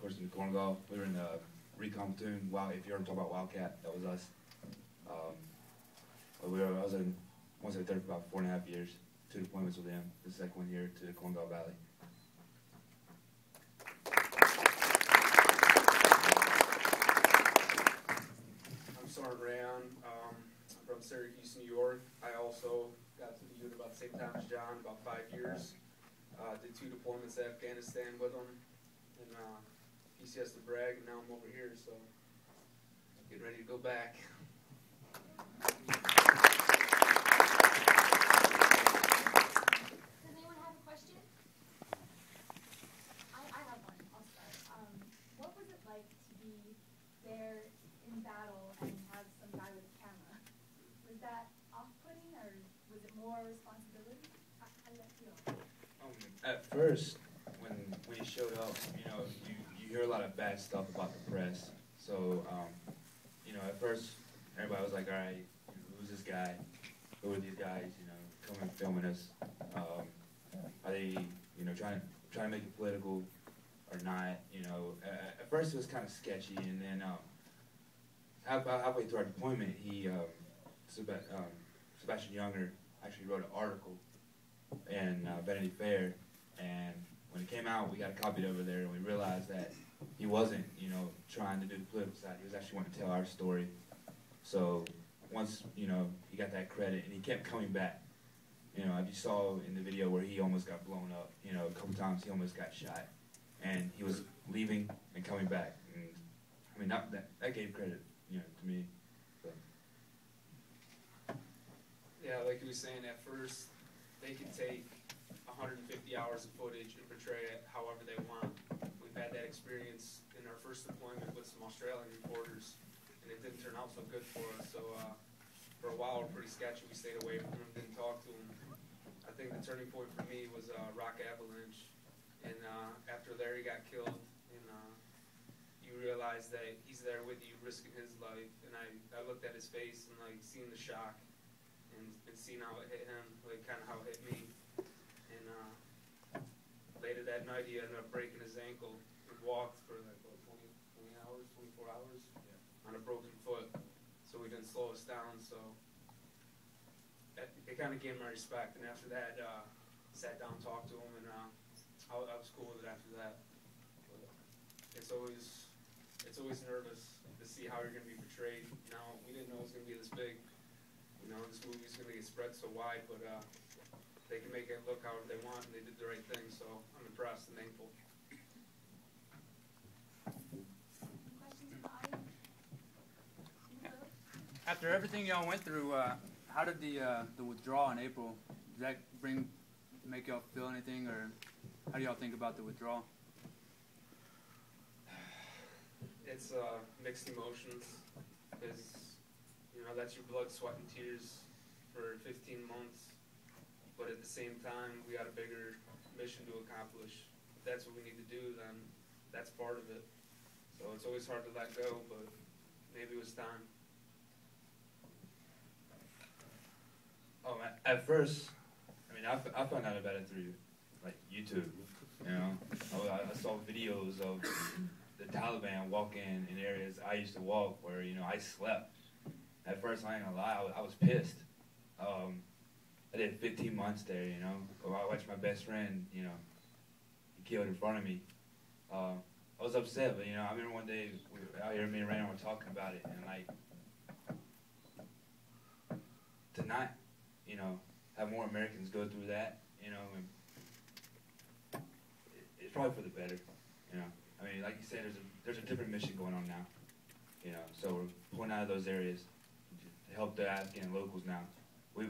first in the Korengal. We were in the recon platoon. Wow, if you ever talk about Wildcat, that was us. I was in, I was there for about 4.5 years. 2 deployments with them. The second one here to the Korengal Valley. I'm Sergeant Raeon. I'm from Syracuse, New York. I also got to the unit about the same time as John, about 5 years. Did 2 deployments to Afghanistan with him, and PCS to Bragg, and now I'm over here, so getting ready to go back. Does anyone have a question? I have one. I'll start. What was it like to be there in battle and have some guy with a camera? Was that off-putting, or was it more responsibility? How did that feel? At first, when he showed up, you hear a lot of bad stuff about the press. So, at first, everybody was like, all right, who's this guy? Who are these guys, coming filming us? Are they, trying to make it political or not? At first it was kind of sketchy, and then halfway through our deployment, Sebastian Younger actually wrote an article in Vanity Fair, and when it came out, we got a copy over there, and we realized that he wasn't, trying to do the political side. He was actually wanting to tell our story. So once, he got that credit, and he kept coming back. If you saw in the video where he almost got blown up, a couple times he almost got shot, and he was leaving and coming back. And that gave credit, to me. So. Yeah, like he was saying, at first, they can take 150 hours of footage and portray it however they want. We've had that experience in our first deployment with some Australian reporters, and it didn't turn out so good for us. So for a while, we're pretty sketchy. We stayed away from him, didn't talk to him. I think the turning point for me was Rock Avalanche, and after Larry got killed, and you realize that he's there with you, risking his life. And I looked at his face and seeing the shock, and seeing how it hit him, kind of how it hit me. And later that night, he ended up breaking his ankle and walked for 20 hours, 24 hours on a broken foot. So he didn't slow us down. So it kind of gained my respect. And after that, sat down, talked to him, and I was cool with it after that. But it's always nervous to see how you're going to be portrayed. We didn't know it was going to be this big. This movie's going to get spread so wide, but they can make it look however they want, and they did the right thing, so I'm impressed and thankful. Questions in the audience? After everything y'all went through, how did the withdrawal in April, did that make y'all feel anything, or how do y'all think about the withdrawal? It's mixed emotions, because that's your blood, sweat, and tears for 15 months. But at the same time, we got a bigger mission to accomplish. If that's what we need to do, then that's part of it. So it's always hard to let go, but maybe it was time. At first, I found out about it through YouTube. I saw videos of the Taliban walking in areas I used to walk where I slept. At first, I ain't gonna lie, I was pissed. I did 15 months there, I watched my best friend, he killed in front of me. I was upset, but I remember one day we were out here, me and Raeon were talking about it, and to not, have more Americans go through that, it's probably for the better, like you said, there's a different mission going on now, so we're pulling out of those areas to help the Afghan locals now. We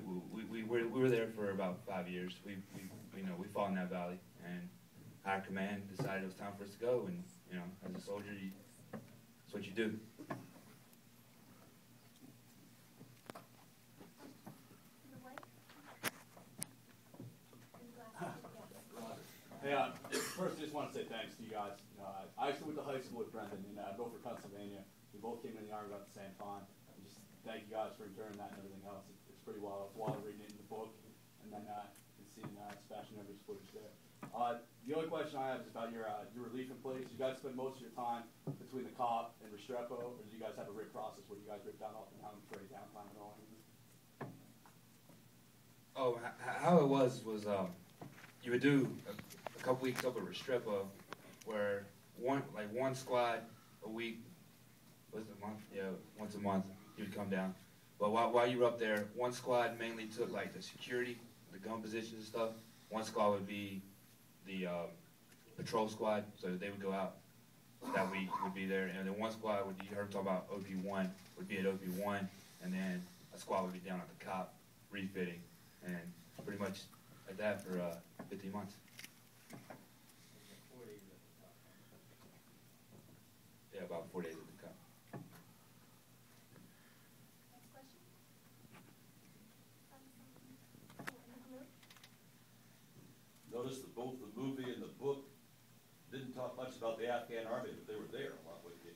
were there for about 5 years. We fought in that valley, and our command decided it was time for us to go. And as a soldier, that's what you do. Hey, first I just want to say thanks to you guys. I actually went to high school with Brendan in Beaufort, Pennsylvania. We both came in the Army about the same time. And just thank you guys for enduring that and everything else. It's pretty wild. It's wild reading it in the book and then seeing Sebastian Younger's footage there. The only question I have is about your relief in place. You guys spend most of your time between the Kop and Restrepo, or do you guys have a rig process where you guys rip down off and down for any downtime at all? Oh, how it was you would do a couple weeks up at Restrepo, where one squad a week, was it a month? Yeah, once a month you would come down. But while you were up there, one squad mainly took like the security, the gun positions and stuff. One squad would be the patrol squad, so they would go out that week, would be there, and then one squad would, you heard talk about OP1, would be at OP1, and then a squad would be down at the Kop refitting, and pretty much like that for 15 months. Yeah, about 4 days at the Kop. Next question? Notice that both the movie and the book didn't talk much about the Afghan army, but they were there a lot with you.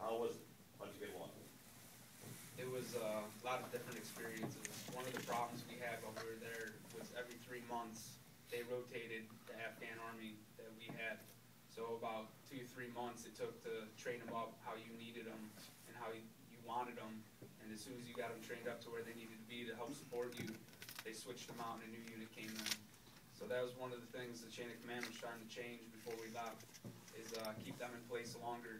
How was it? How'd you get along? It was a lot of different experiences. One of the problems we had while we were there was every 3 months they rotated the Afghan army that we had. So about 2-3 months it took to train them up how you needed them and how you wanted them. And as soon as you got them trained up to where they needed to be to help support you, they switched them out and a new unit came in. So that was one of the things the chain of command was trying to change before we left, is keep them in place longer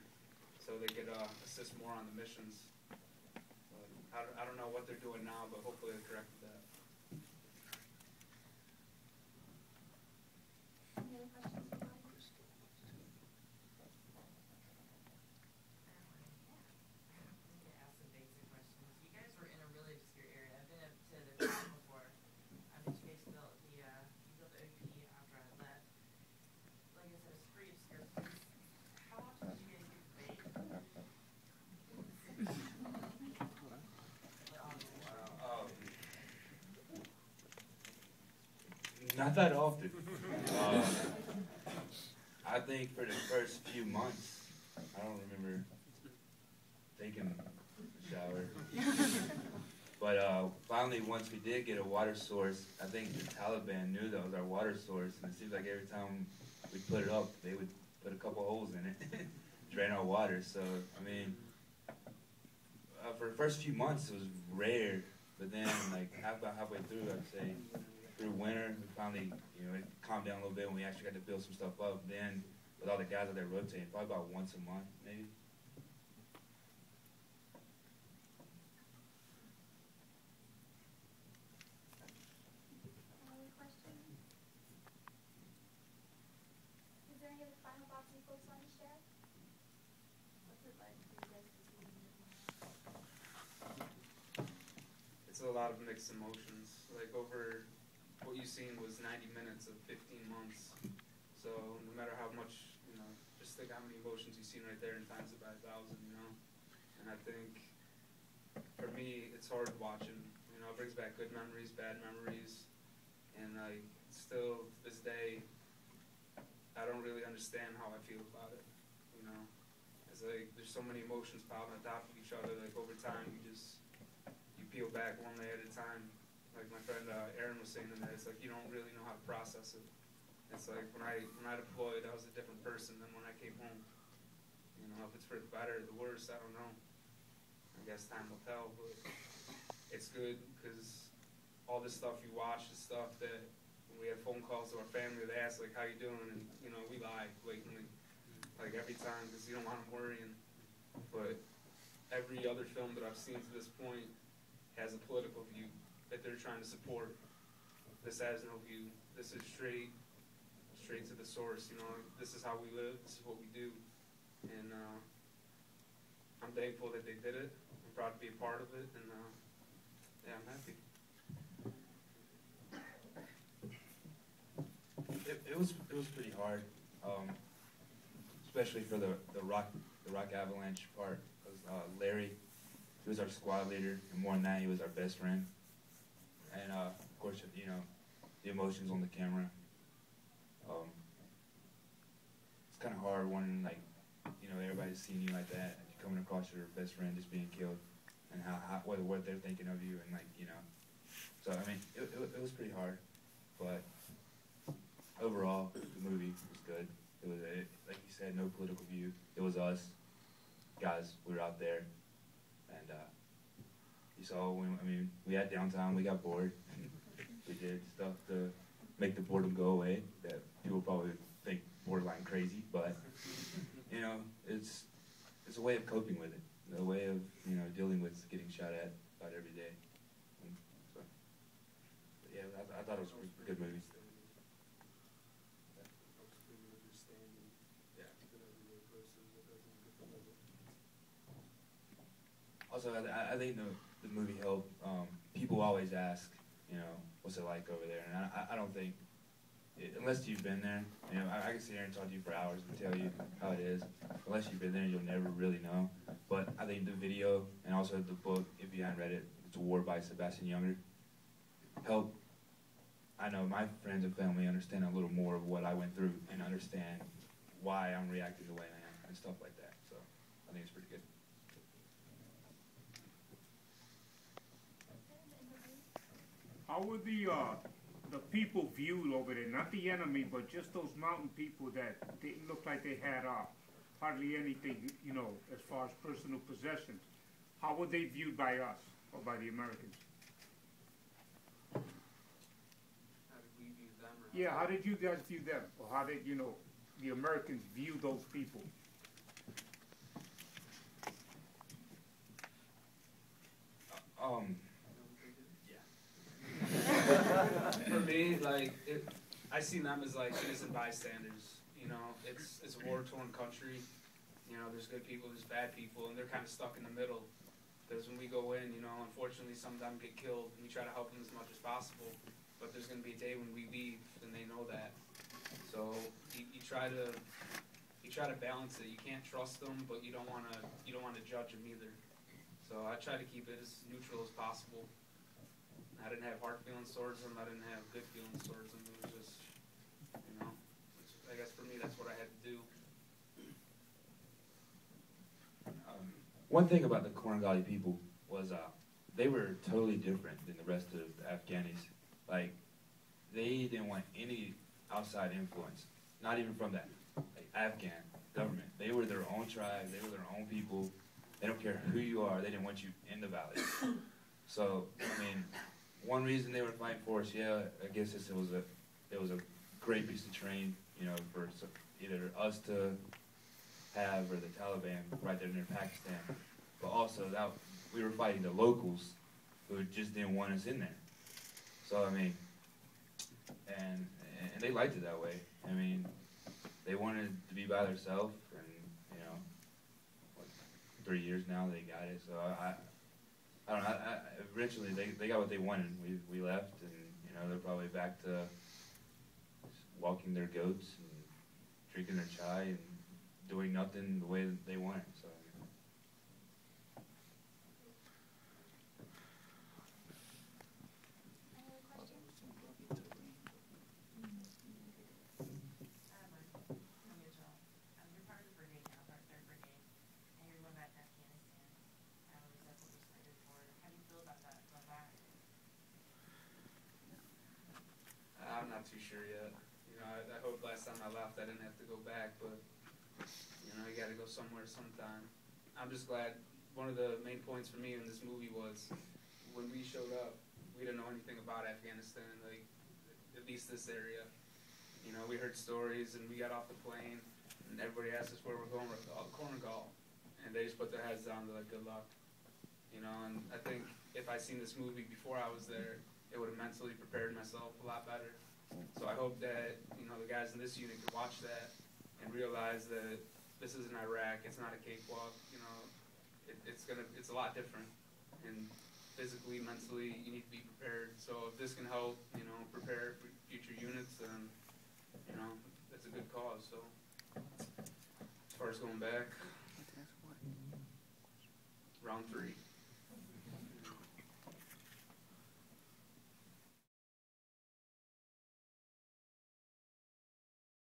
so they could assist more on the missions. But I don't know what they're doing now, but hopefully they corrected that. Any other questions from the audience? Ask some basic questions. You guys were in a really obscure area. I've been up to the top before. You guys built the OP after I left. Like I said, it's pretty obscure place. How often did you guys get to bathe? Not that often. I think for the first few months, I don't remember taking a shower. But finally, once we did get a water source, I think the Taliban knew that was our water source, and it seems like every time we put it up, they would put a couple holes in it, drain our water. So, I mean, for the first few months, it was rare, but then, like, about halfway through, I'd say, through winter, we finally, it calmed down a little bit when we actually got to build some stuff up. Then, with all the guys out there rotating, probably about once a month, maybe. Any other questions? Is there any other final thoughts you folks want to share? What's it like for you guys to see the It's a lot of mixed emotions. Like over, what you've seen was 90 minutes of 15 months. So no matter how much, just think how many emotions you've seen right there and times it by 1,000, And I think, for me, it's hard watching. It brings back good memories, bad memories. And still, to this day, I don't really understand how I feel about it, It's like, there's so many emotions piled on top of each other, like over time, you peel back one layer at a time. Like my friend Aaron was saying in there, it's like you don't really know how to process it. It's like when I deployed, I was a different person than when I came home. If it's for the better or the worse, I don't know. I guess time will tell, but it's good because all this stuff you watch is stuff that when we have phone calls to our family, they ask like, how you doing? And, we lie blatantly, like every time because you don't want them worrying. But every other film that I've seen to this point has a political view that they're trying to support. This has no view. This is straight to the source. This is how we live. This is what we do. And I'm thankful that they did it. I'm proud to be a part of it. And yeah, I'm happy. It was pretty hard, especially for the rock avalanche part. Larry, he was our squad leader, and more than that, he was our best friend. And of course, the emotions on the camera. It's kind of hard when everybody's seeing you like that, and you're coming across your best friend just being killed, and what they're thinking of you, and So I mean, it was pretty hard, but overall, good. It was, like you said, no political view. It was us, guys, we were out there, and you saw, we had downtime, we got bored, and we did stuff to make the boredom go away that people probably think borderline crazy, but, you know, it's a way of coping with it, a way of, you know, dealing with getting shot at about every day. And so, but yeah, I thought it was a good movie. Also, I think the movie helped. People always ask, you know, what's it like over there? And I don't think, unless you've been there, you know, I can sit here and talk to you for hours and tell you how it is. Unless you've been there, you'll never really know. But I think the video and also the book, if you haven't read it, It's a War by Sebastian Junger, help. I know my friends and family understand a little more of what I went through and understand why I'm reacting the way I am and stuff like that. So I think it's pretty good. How were the people viewed over there? Not the enemy, but just those mountain people that didn't look like they had hardly anything, you know, as far as personal possessions. How were they viewed by us or by the Americans? How did we view them? Or Yeah, how did you guys view them? Or how did, you know, the Americans view those people? For me, like, I see them as like innocent bystanders. You know, it's a war-torn country. You know, there's good people, there's bad people, and they're kind of stuck in the middle. Because when we go in, you know, unfortunately, some of them get killed, and we try to help them as much as possible. But there's going to be a day when we leave, and they know that. So you try to balance it. You can't trust them, but you don't want to judge them either. So I try to keep it as neutral as possible. I didn't have hard feelings towards them. I didn't have good feelings towards them. It was just, you know, I guess for me that's what I had to do. One thing about the Korengal Valley people was they were totally different than the rest of the Afghanis. Like, they didn't want any outside influence, not even from that Afghan government. They were their own tribe. They were their own people. They don't care who you are. They didn't want you in the valley. So, I mean, one reason they were fighting for us, yeah, I guess it was a great piece of terrain, you know, for either us to have or the Taliban right there near Pakistan. But also that we were fighting the locals who just didn't want us in there. So I mean, and they liked it that way. I mean, they wanted to be by themselves, and you know, what, 3 years now they got it. So I don't know. Eventually, they got what they wanted. We left, and you know they're probably back to walking their goats and drinking their chai and doing nothing the way that they want it. So. Any other questions? I'm Mitchell. You're part of the brigade now, part of 3rd Brigade, and you're going back to Afghanistan. At least that's what we're slated for. How do you feel about that, going back? I'm not too sure yet. You know, I hope last time I left I didn't have to go back, but you know, you got to go somewhere sometime. I'm just glad. One of the main points for me in this movie was when we showed up, we didn't know anything about Afghanistan, like at least this area. You know, we heard stories, and we got off the plane, and everybody asked us where we're going. We're like, Korengal, and they just put their heads down. They're like, good luck. You know, and I think if I seen this movie before I was there, it would have mentally prepared myself a lot better. So I hope that, you know, the guys in this unit could watch that and realize that this isn't Iraq. It's not a cakewalk. You know, it's a lot different. And physically, mentally, you need to be prepared. So if this can help, you know, prepare for future units, then, you know, that's a good cause. So as far as going back, round 3.